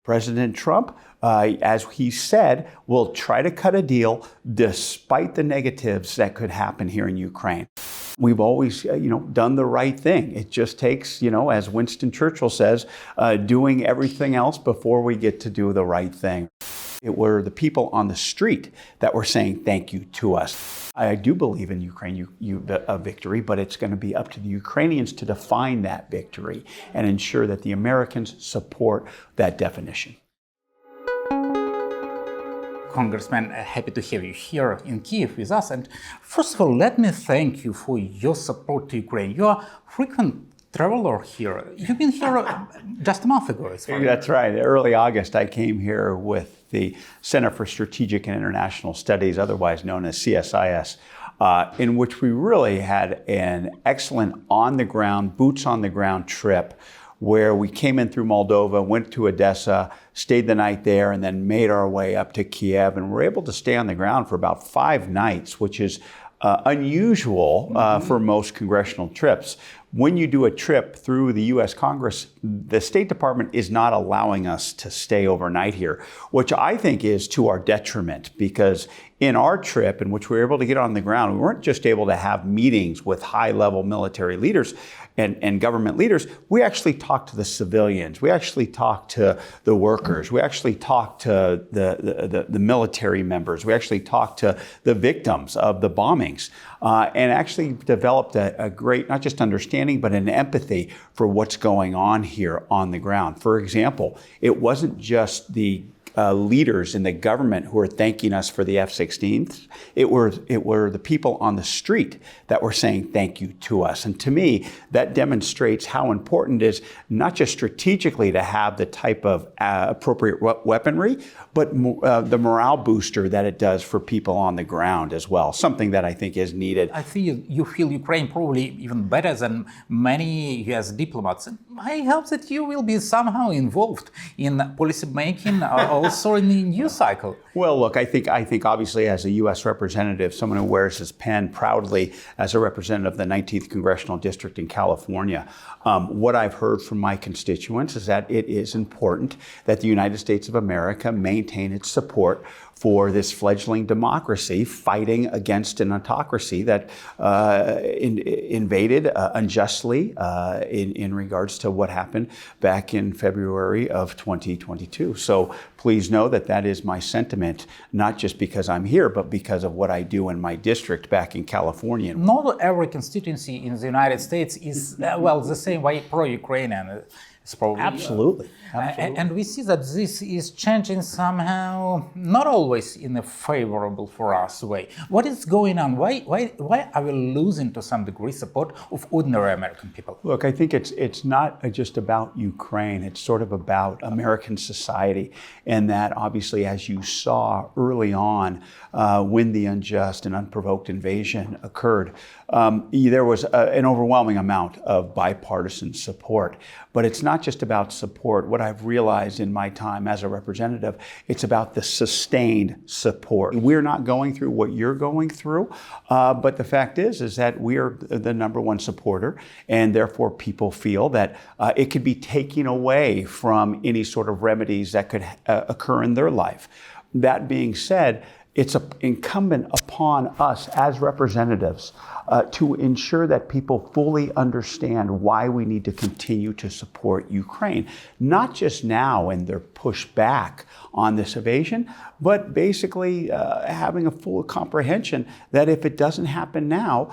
President Trump, as he said, will try to cut a deal despite the negatives that could happen here in Ukraine. We've always, done the right thing. It just takes, as Winston Churchill says, doing everything else before we get to do the right thing. It were the people on the street that were saying thank you to us. I do believe in Ukraine a victory, but it's going to be up to the Ukrainians to define that victory and ensure that the Americans support that definition. Congressman, happy to have you here in Kyiv with us. And first of all, let me thank you for your support to Ukraine. You are a frequent traveler here. You've been here just a month ago. That's right. Early August, I came here with the Center for Strategic and International Studies, otherwise known as CSIS, in which we really had an excellent on-the-ground, boots-on-the-ground trip where we came in through Moldova, went to Odessa, stayed the night there, and then made our way up to Kyiv. And we're able to stay on the ground for about 5 nights, which is unusual for most congressional trips. When you do a trip through the U.S. Congress, the State Department is not allowing us to stay overnight here, which I think is to our detriment, because in our trip in which we were able to get on the ground, we weren't just able to have meetings with high-level military leaders and government leaders. We actually talked to the civilians. We actually talked to the workers. We actually talked to the military members. We actually talked to the victims of the bombings and actually developed a great, not just understanding, but an empathy for what's going on here on the ground. For example, it wasn't just the leaders in the government who were thanking us for the F-16s. It were the people on the street that were saying thank you to us. And to me, that demonstrates how important it is not just strategically to have the type of appropriate weaponry, but the morale booster that it does for people on the ground as well, something that I think is needed. I think you feel Ukraine probably even better than many US diplomats. I hope that you will be somehow involved in policy making also in the news cycle. Well, look, I think obviously as a U.S. representative, someone who wears his pen proudly as a representative of the 19th Congressional District in California, what I've heard from my constituents is that it is important that the United States of America maintain its support for this fledgling democracy fighting against an autocracy that invaded unjustly in regards to what happened back in February of 2022. So please know that that is my sentiment, not just because I'm here, but because of what I do in my district back in California. Not every constituency in the United States is, the same way pro-Ukrainian. Absolutely. And we see that this is changing somehow, not always in a favorable for us way. What is going on? Why are we losing to some degree support of ordinary American people? Look, I think it's not just about Ukraine. It's sort of about American society, and that obviously, as you saw early on, when the unjust and unprovoked invasion occurred, there was an overwhelming amount of bipartisan support. But it's not just about support. What I've realized in my time as a representative, it's about the sustained support. We're not going through what you're going through, but the fact is that we are the #1 supporter, and therefore people feel that it could be taken away from any sort of remedies that could occur in their life. That being said, it's incumbent upon us as representatives to ensure that people fully understand why we need to continue to support Ukraine, not just now in their pushback on this invasion, but basically having a full comprehension that if it doesn't happen now,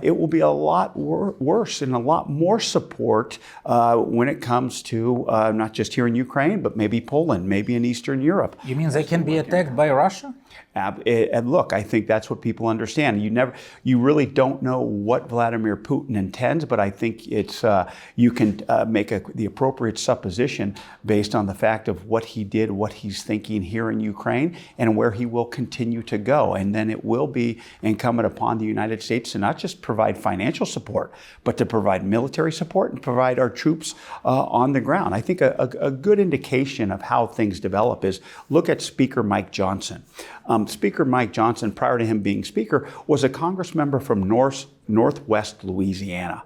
it will be a lot worse and a lot more support when it comes to not just here in Ukraine, but maybe Poland, maybe in Eastern Europe. You mean they can be attacked by Russia? And look, I think that's what people understand. You really don't know what Vladimir Putin intends, but I think it's you can make the appropriate supposition based on the fact of what he did, what he's thinking here in Ukraine, and where he will continue to go. And then it will be incumbent upon the United States to not just provide financial support, but to provide military support and provide our troops on the ground. I think a good indication of how things develop is look at Speaker Mike Johnson. Speaker Mike Johnson, prior to him being Speaker, was a Congress member from Northwest Louisiana.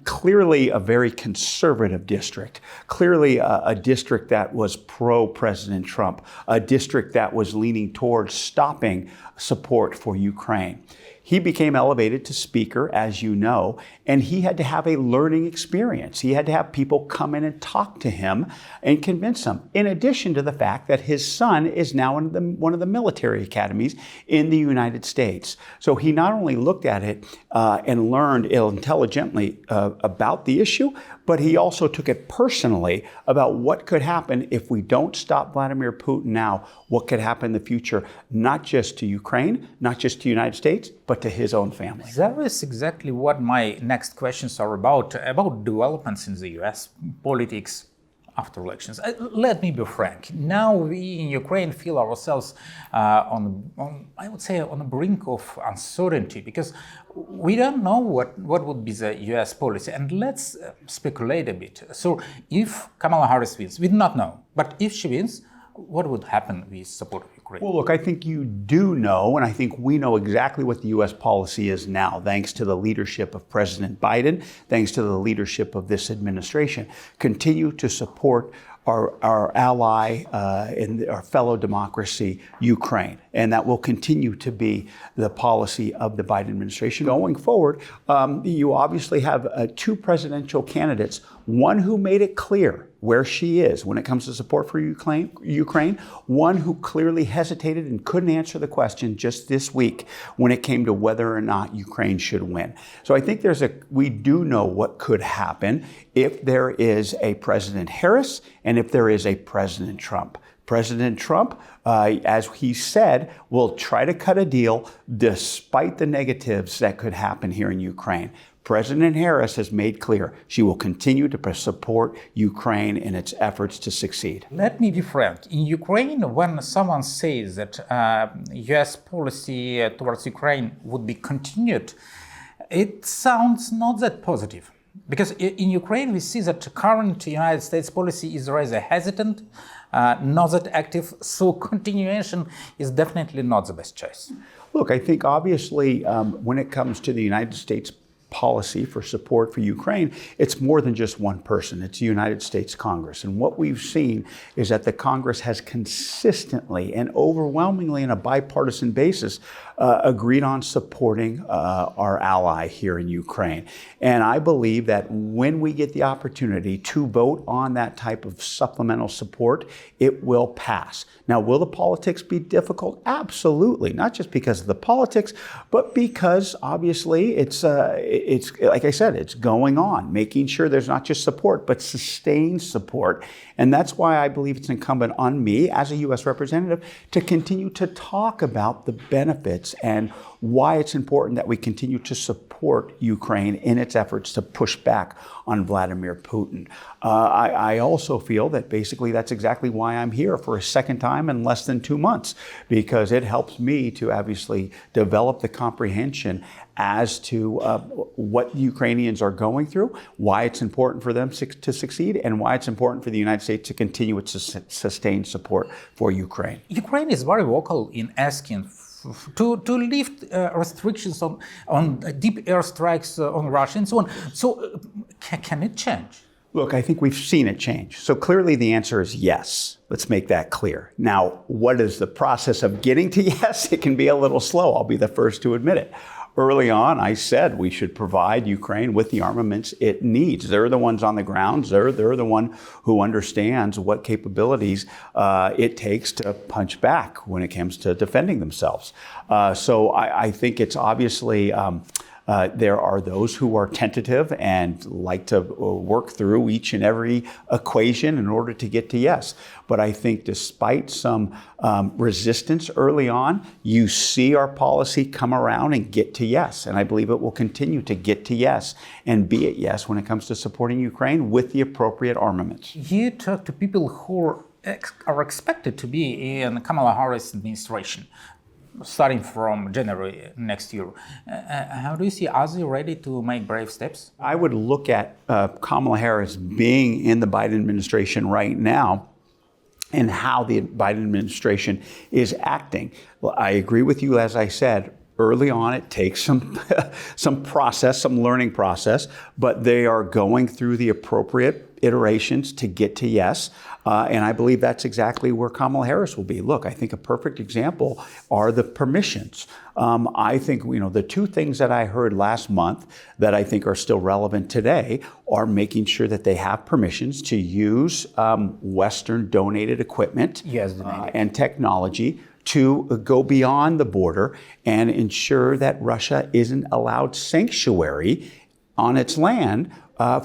Clearly a very conservative district, clearly a district that was pro-President Trump, a district that was leaning towards stopping support for Ukraine. He became elevated to speaker, as you know, and he had to have a learning experience. He had to have people come in and talk to him and convince him, in addition to the fact that his son is now in one of the military academies in the United States. So he not only looked at it and learned intelligently about the issue, but he also took it personally about what could happen if we don't stop Vladimir Putin now, what could happen in the future, not just to Ukraine, not just to the United States, but to his own family. That is exactly what my next questions are about developments in the US, politics after elections. Let me be frank. Now we in Ukraine feel ourselves on the brink of uncertainty because we don't know what would be the US policy. And let's speculate a bit. So if Kamala Harris wins, we do not know. But if she wins, what would happen with support of Ukraine? Well, look, I think you do know, and I think we know exactly what the U.S. policy is now, thanks to the leadership of President Biden, thanks to the leadership of this administration. Continue to support our ally and our fellow democracy, Ukraine. And that will continue to be the policy of the Biden administration. Going forward, you obviously have two presidential candidates, one who made it clear where she is when it comes to support for Ukraine, one who clearly hesitated and couldn't answer the question just this week when it came to whether or not Ukraine should win. So I think we do know what could happen if there is a President Harris and if there is a President Trump. President Trump, as he said, will try to cut a deal despite the negatives that could happen here in Ukraine. President Harris has made clear she will continue to support Ukraine in its efforts to succeed. Let me be frank. In Ukraine, when someone says that U.S. policy towards Ukraine would be continued, it sounds not that positive. Because in Ukraine, we see that the current United States policy is rather hesitant, not that active, so continuation is definitely not the best choice. Look, I think obviously when it comes to the United States policy for support for Ukraine, it's more than just one person. It's the United States Congress. And what we've seen is that the Congress has consistently and overwhelmingly on a bipartisan basis agreed on supporting our ally here in Ukraine. And I believe that when we get the opportunity to vote on that type of supplemental support, it will pass. Now, will the politics be difficult? Absolutely. Not just because of the politics, but because obviously it's like I said, it's going on, making sure there's not just support, but sustained support. And that's why I believe it's incumbent on me as a U.S. representative to continue to talk about the benefits and why it's important that we continue to support Ukraine in its efforts to push back on Vladimir Putin. I also feel that basically that's exactly why I'm here for a second time in less than 2 months, because it helps me to obviously develop the comprehension as to what Ukrainians are going through, why it's important for them to succeed, and why it's important for the United States to continue its sustained support for Ukraine. Ukraine is very vocal in asking to lift restrictions on deep airstrikes on Russia and so on. So can it change? Look, I think we've seen it change. So clearly the answer is yes. Let's make that clear. Now, what is the process of getting to yes? It can be a little slow. I'll be the first to admit it. Early on, I said we should provide Ukraine with the armaments it needs. They're the ones on the ground. They're the one who understands what capabilities it takes to punch back when it comes to defending themselves. So I think it's obviously there are those who are tentative and like to work through each and every equation in order to get to yes. But I think despite some resistance early on, you see our policy come around and get to yes. And I believe it will continue to get to yes and be at yes when it comes to supporting Ukraine with the appropriate armaments. You talk to people who are expected to be in Kamala Harris administration, starting from January next year. How do you see, are they ready to make brave steps? I would look at Kamala Harris being in the Biden administration right now and how the Biden administration is acting. Well, I agree with you, as I said early on, it takes some process, some learning process, but they are going through the appropriate iterations to get to yes. And I believe that's exactly where Kamal Harris will be. Look, I think a perfect example are the permissions. I think, the two things that I heard last month that I think are still relevant today are making sure that they have permissions to use Western donated equipment and technology to go beyond the border and ensure that Russia isn't allowed sanctuary on its land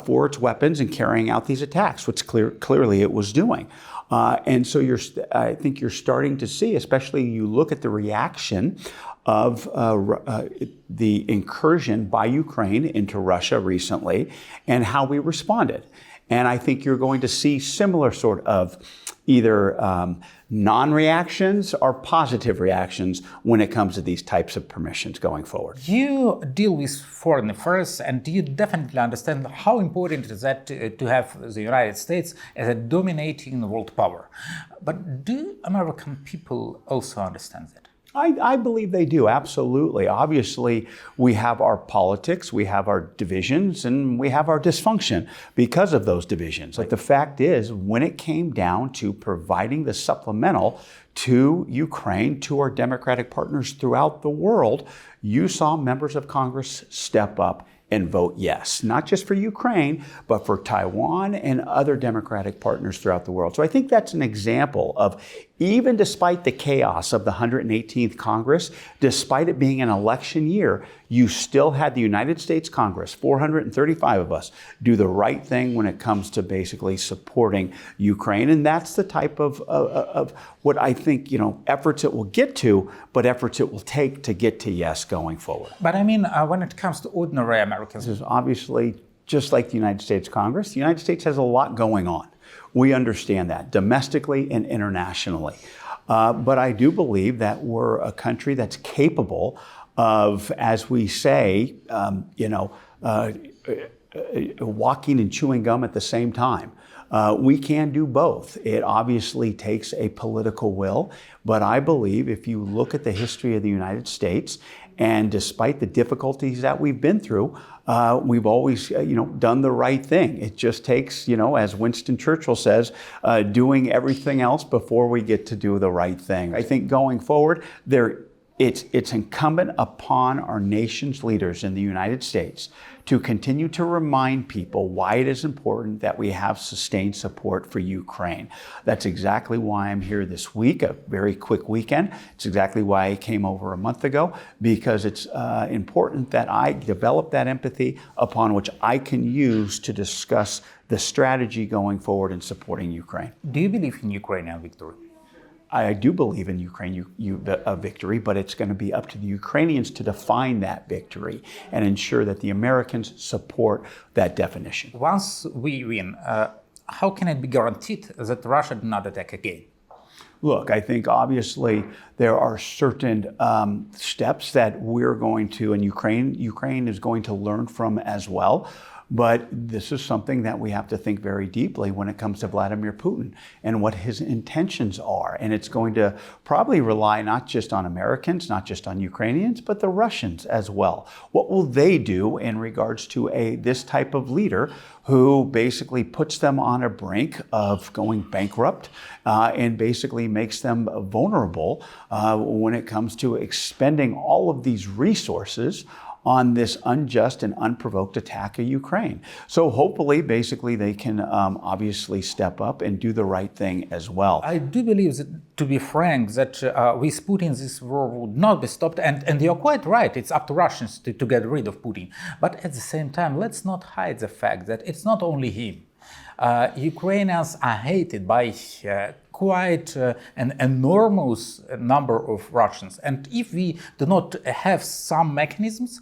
for its weapons and carrying out these attacks, which clearly it was doing. And so I think you're starting to see, especially you look at the reaction of the incursion by Ukraine into Russia recently and how we responded. And I think you're going to see similar sort of either non-reactions or positive reactions when it comes to these types of permissions going forward. You deal with foreign affairs, and you definitely understand how important it is that to have the United States as a dominating world power. But do American people also understand that? I believe they do, absolutely. Obviously, we have our politics, we have our divisions, and we have our dysfunction because of those divisions. Like the fact is, when it came down to providing the supplemental to Ukraine, to our democratic partners throughout the world, you saw members of Congress step up and vote yes, not just for Ukraine, but for Taiwan and other democratic partners throughout the world. So I think that's an example of, even despite the chaos of the 118th Congress, despite it being an election year, you still had the United States Congress, 435 of us, do the right thing when it comes to basically supporting Ukraine. And that's the type of what I think, efforts it will get to, but efforts it will take to get to yes going forward. But I mean, when it comes to ordinary Americans, this is obviously just like the United States Congress. The United States has a lot going on. We understand that domestically and internationally. But I do believe that we're a country that's capable of, as we say, walking and chewing gum at the same time. We can do both. It obviously takes a political will, but I believe if you look at the history of the United States, and despite the difficulties that we've been through, we've always, done the right thing. It just takes, as Winston Churchill says, doing everything else before we get to do the right thing. I think going forward, it's incumbent upon our nation's leaders in the United States to continue to remind people why it is important that we have sustained support for Ukraine. That's exactly why I'm here this week, a very quick weekend. It's exactly why I came over a month ago, because it's important that I develop that empathy upon which I can use to discuss the strategy going forward in supporting Ukraine. Do you believe in Ukrainian victory? I do believe in Ukraine a victory, but it's going to be up to the Ukrainians to define that victory and ensure that the Americans support that definition. Once we win, how can it be guaranteed that Russia do not attack again? Look, I think obviously there are certain steps that we're going to, and Ukraine is going to learn from as well. But this is something that we have to think very deeply when it comes to Vladimir Putin and what his intentions are. And it's going to probably rely not just on Americans, not just on Ukrainians, but the Russians as well. What will they do in regards to this type of leader who basically puts them on a brink of going bankrupt and basically makes them vulnerable when it comes to expending all of these resources on this unjust and unprovoked attack of Ukraine. So hopefully, basically, they can obviously step up and do the right thing as well. I do believe that, to be frank, that with Putin this war would not be stopped. And you're quite right, it's up to Russians to get rid of Putin. But at the same time, let's not hide the fact that it's not only him. Ukrainians are hated by quite an enormous number of Russians. And if we do not have some mechanisms,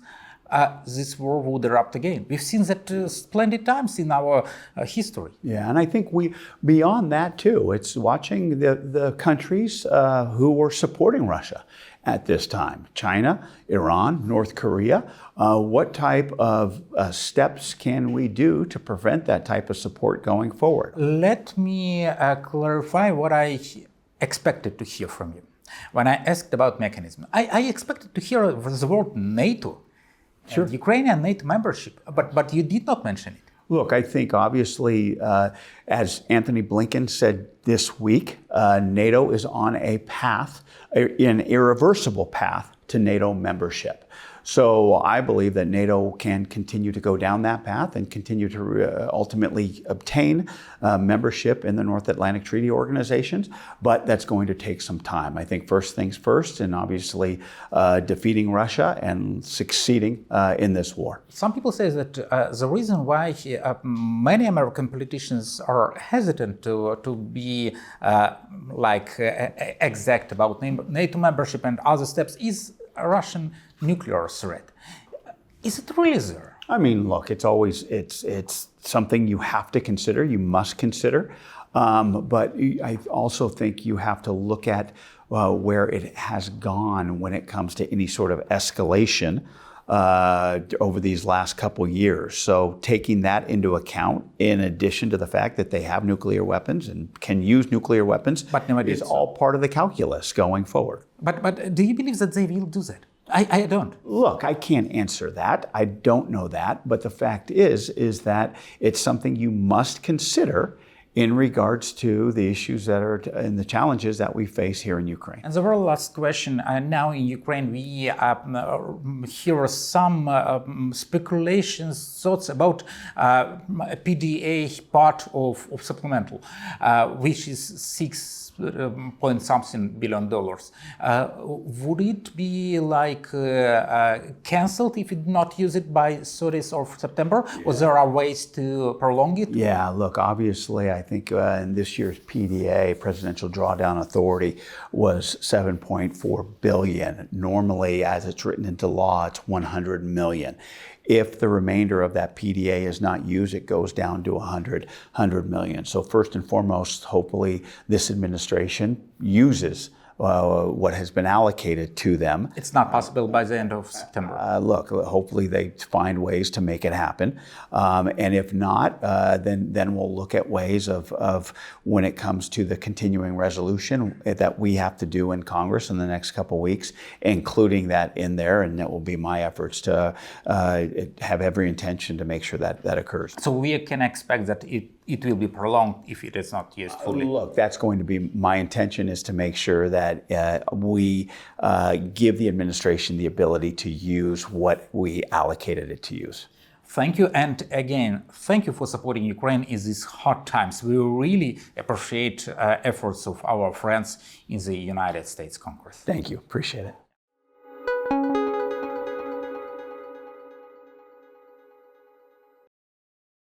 this war would erupt again. We've seen that splendid times in our history. Yeah, and I think beyond that too, it's watching the countries who were supporting Russia at this time. China, Iran, North Korea. What type of steps can we do to prevent that type of support going forward? Let me clarify what I expected to hear from you. When I asked about mechanism, I expected to hear the word NATO, and Ukrainian NATO membership, but you did not mention it. Look, I think obviously, as Anthony Blinken said this week, NATO is on a path, an irreversible path to NATO membership. So I believe that NATO can continue to go down that path and continue to ultimately obtain membership in the North Atlantic Treaty Organizations, but that's going to take some time. I think first things first, and obviously defeating Russia and succeeding in this war. Some people say that the reason why many American politicians are hesitant to be exact about NATO membership and other steps is a Russian nuclear threat. Is it really there? I mean, look, it's something you have to consider, you must consider, but I also think you have to look at where it has gone when it comes to any sort of escalation over these last couple years. So taking that into account, in addition to the fact that they have nuclear weapons and can use nuclear weapons, is all part of the calculus going forward. But do you believe that they will do that? I don't. Look, I can't answer that. I don't know that. But the fact is that it's something you must consider in regards to the issues that are and the challenges that we face here in Ukraine. And the very last question, now in Ukraine we hear some speculations, thoughts about PDA part of supplemental, which is $6.something billion. Would it be cancelled if it not use it by 30th of September? Yeah. Or there are ways to prolong it? Yeah, look, obviously I think in this year's PDA, Presidential Drawdown Authority, was $7.4 billion. Normally, as it's written into law, it's $100 million. If the remainder of that PDA is not used, it goes down to $100 million. So first and foremost, hopefully this administration uses what has been allocated to them. It's not possible by the end of September. Look, hopefully they find ways to make it happen. And if not, then we'll look at ways of when it comes to the continuing resolution that we have to do in Congress in the next couple of weeks, including that in there. And that will be my efforts to have every intention to make sure that occurs. So we can expect that it will be prolonged if it is not used fully. Look, that's going to be my intention, is to make sure that we give the administration the ability to use what we allocated it to use. Thank you. And again, thank you for supporting Ukraine in these hard times. We really appreciate efforts of our friends in the United States Congress. Thank you. Appreciate it.